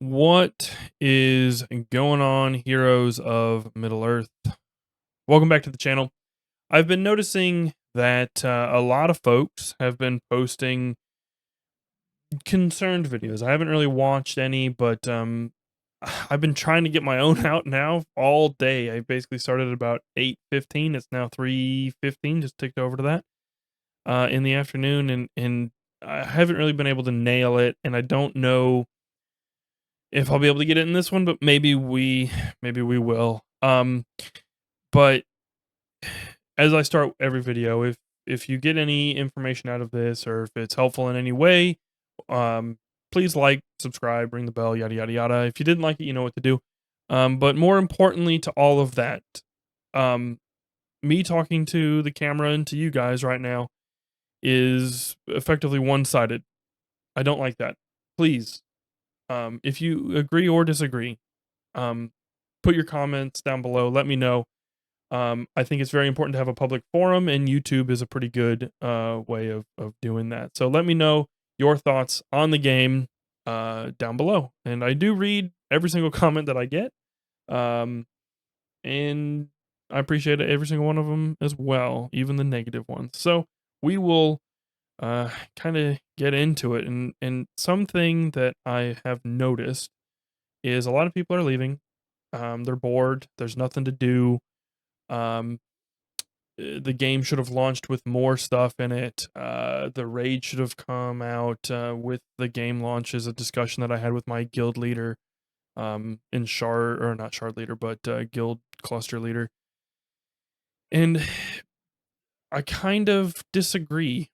What is going on, heroes of Middle Earth? Welcome back to the channel. I've been noticing that a lot of folks have been posting concerned videos. I haven't really watched any, but I've been trying to get my own out now all day. I basically started at about 8:15. It's now 3:15. Just ticked over to that in the afternoon, and I haven't really been able to nail it, and I don't know if I'll be able to get it in this one, but maybe we will. But as I start every video, if you get any information out of this or if it's helpful in any way, um, please like, subscribe, ring the bell, yada yada yada. If you didn't like it, you know what to do. But more importantly to all of that, um, me talking to the camera and to you guys right now is effectively one-sided. I don't like that. Please, if you agree or disagree, um, put your comments down below. Let me know. I think it's very important to have a public forum, and YouTube is a pretty good way of doing that. So let me know your thoughts on the game down below. And I do read every single comment that I get, um, and I appreciate every single one of them as well, even the negative ones. So we will kind of get into it. And something that I have noticed is a lot of people are leaving. They're bored. There's nothing to do. Um, the game should have launched with more stuff in it. The raid should have come out with the game launch, is a discussion that I had with my guild leader, in shard, or not shard leader, but guild cluster leader. And I kind of disagree.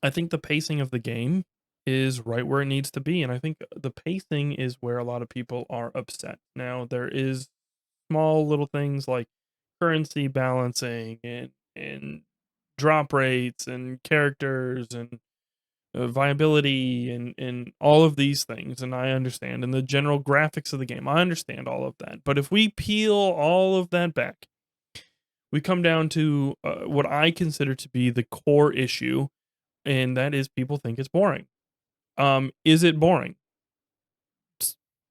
I think the pacing of the game is right where it needs to be, and I think the pacing is where a lot of people are upset. Now, there is small little things like currency balancing and drop rates and characters and viability and all of these things, and I understand, and the general graphics of the game, I understand all of that. But if we peel all of that back, we come down to what I consider to be the core issue, and that is people think it's boring. Is it boring?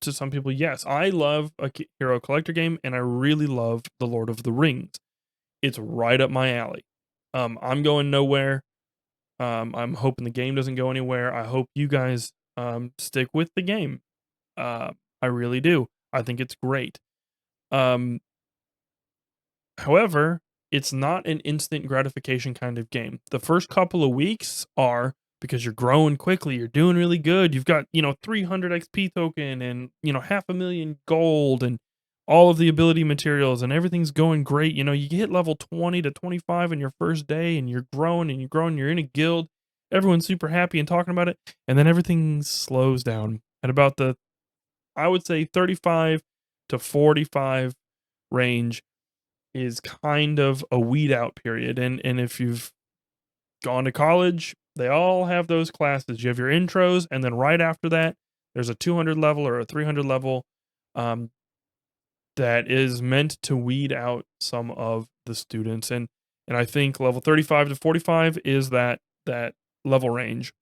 To some people, yes. I love a hero collector game, and I really love the Lord of the Rings. It's right up my alley. I'm going nowhere. I'm hoping the game doesn't go anywhere. I hope you guys stick with the game. I really do. I think it's great. Um, However, it's not an instant gratification kind of game. The first couple of weeks are, because you're growing quickly, you're doing really good. You've got, 300 XP token and, half a million gold and all of the ability materials, and everything's going great. You hit level 20 to 25 in your first day, and you're growing and you're growing. You're in a guild. Everyone's super happy and talking about it. And then everything slows down at about the, I would say, 35 to 45 range is kind of a weed out period. And if you've gone to college, they all have those classes. You have your intros, and then right after that, there's a 200 level or a 300 level um, that is meant to weed out some of the students. And I think level 35 to 45 is that level range.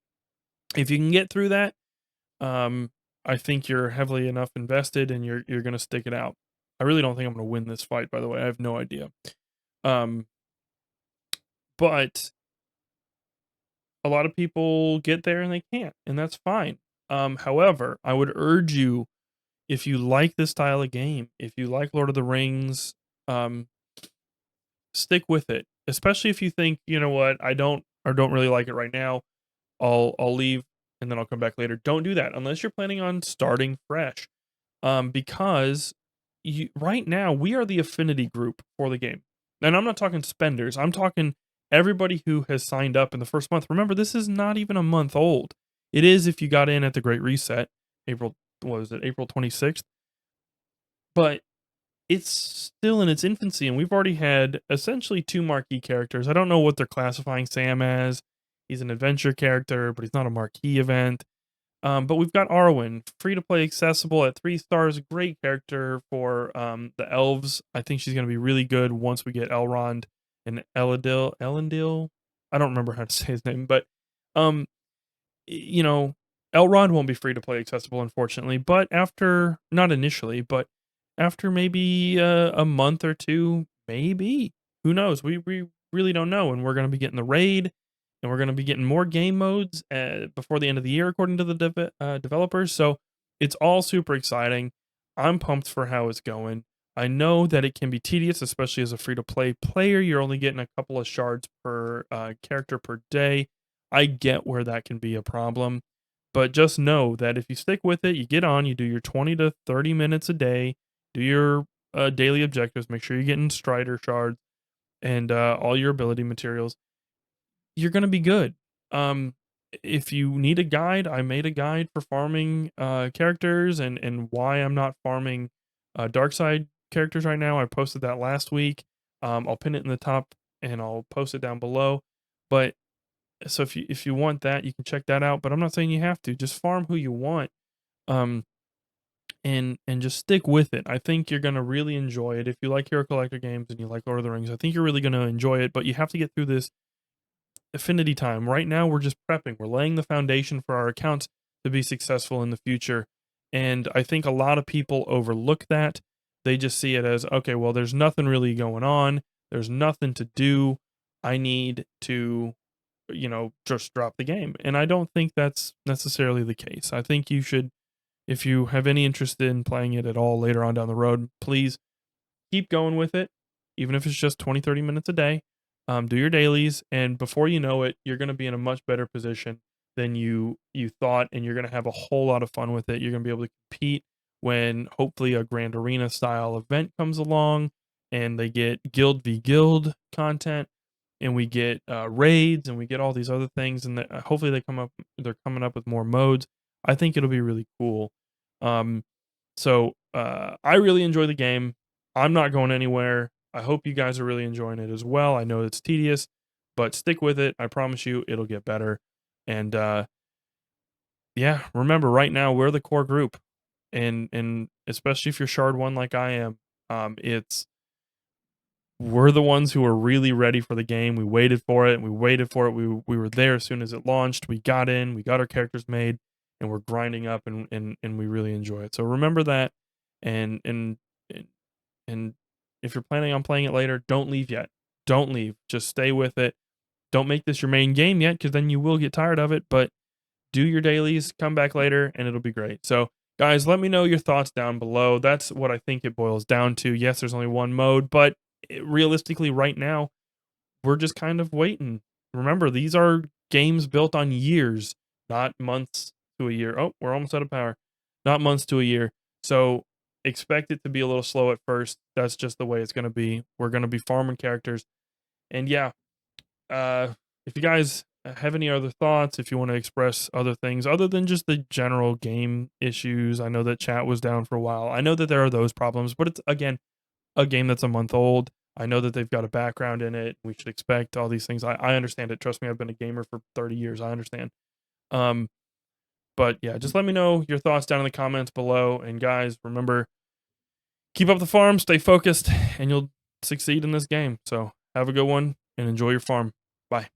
If you can get through that, um, I think you're heavily enough invested, and you're gonna stick it out. I really don't think I'm gonna win this fight, by the way. I have no idea. Um, but a lot of people get there and they can't, and that's fine. However, I would urge you, if you like this style of game, if you like Lord of the Rings, um, stick with it. Especially if you think, you know what, I don't really like it right now. I'll leave and then I'll come back later. Don't do that unless you're planning on starting fresh. Because right now we are the affinity group for the game. And I'm not talking spenders. I'm talking everybody who has signed up in the first month. Remember, this is not even a month old. It is if you got in at the Great Reset, April, what was it, April 26th? But it's still in its infancy, and we've already had essentially two marquee characters. I don't know what they're classifying Sam as. He's an adventure character, but he's not a marquee event. But we've got Arwen, free to play, accessible at 3 stars. Great character for the elves. I think she's going to be really good once we get Elrond and Elendil. I don't remember how to say his name, but um, you know, Elrond won't be free to play accessible, unfortunately, but after not initially, but after maybe a month or two, maybe. Who knows? We really don't know, and we're gonna be getting the raid, and we're gonna be getting more game modes before the end of the year, according to the developers. So it's all super exciting. I'm pumped for how it's going. I know that it can be tedious, especially as a free to play player. You're only getting a couple of shards per character per day. I get where that can be a problem, but just know that if you stick with it, you get on, you do your 20 to 30 minutes a day, do your daily objectives, make sure you're getting Strider shards and all your ability materials, you're going to be good. Um, if you need a guide, I made a guide for farming characters and why I'm not farming dark side characters right now. I posted that last week. I'll pin it in the top and I'll post it down below. But so if you want that, you can check that out, but I'm not saying you have to. Just farm who you want, um, and just stick with it. I think you're gonna really enjoy it. If you like Hero Collector games and you like Lord of the Rings, I think you're really gonna enjoy it, but you have to get through this affinity time. Right now, we're just prepping. We're laying the foundation for our accounts to be successful in the future, and I think a lot of people overlook that. They just see it as, "Okay, well, there's nothing really going on. There's nothing to do. I need to just drop the game." And I don't think that's necessarily the case. I think you should, if you have any interest in playing it at all later on down the road, please keep going with it, even if it's just 20, 30 minutes a day. Do your dailies, and before you know it, you're going to be in a much better position than you thought, and you're going to have a whole lot of fun with it. You're going to be able to compete when hopefully a Grand Arena style event comes along, and they get Guild v Guild content, and we get raids, and we get all these other things, and hopefully they're coming up with more modes. I think it'll be really cool. Um, so I really enjoy the game. I'm not going anywhere. I hope you guys are really enjoying it as well. I know it's tedious, but stick with it. I promise you it'll get better. And yeah, remember right now we're the core group. And especially if you're shard 1 like I am, it's we're the ones who are really ready for the game. We waited for it. We waited for it. We were there as soon as it launched. We got in, we got our characters made, and we're grinding up and we really enjoy it. So remember that, and and and and if you're planning on playing it later, don't leave yet. Don't leave. Just stay with it. Don't make this your main game yet, because then you will get tired of it. But do your dailies, come back later, and it'll be great. So, guys, let me know your thoughts down below. That's what I think it boils down to. Yes, there's only one mode, but realistically, right now, we're just kind of waiting. Remember, these are games built on years, not months to a year. Oh, we're almost out of power. Not months to a year. So expect it to be a little slow at first. That's just the way it's going to be. We're going to be farming characters. And yeah, uh, if you guys have any other thoughts, if you want to express other things other than just the general game issues, I know that chat was down for a while. I know that there are those problems, but it's, again, a game that's a month old. I know that they've got a background in it. We should expect all these things. I understand it. Trust me, I've been a gamer for 30 years. I understand. Um, but yeah, just let me know your thoughts down in the comments below. And guys, remember, keep up the farm, stay focused, and you'll succeed in this game. So have a good one and enjoy your farm. Bye.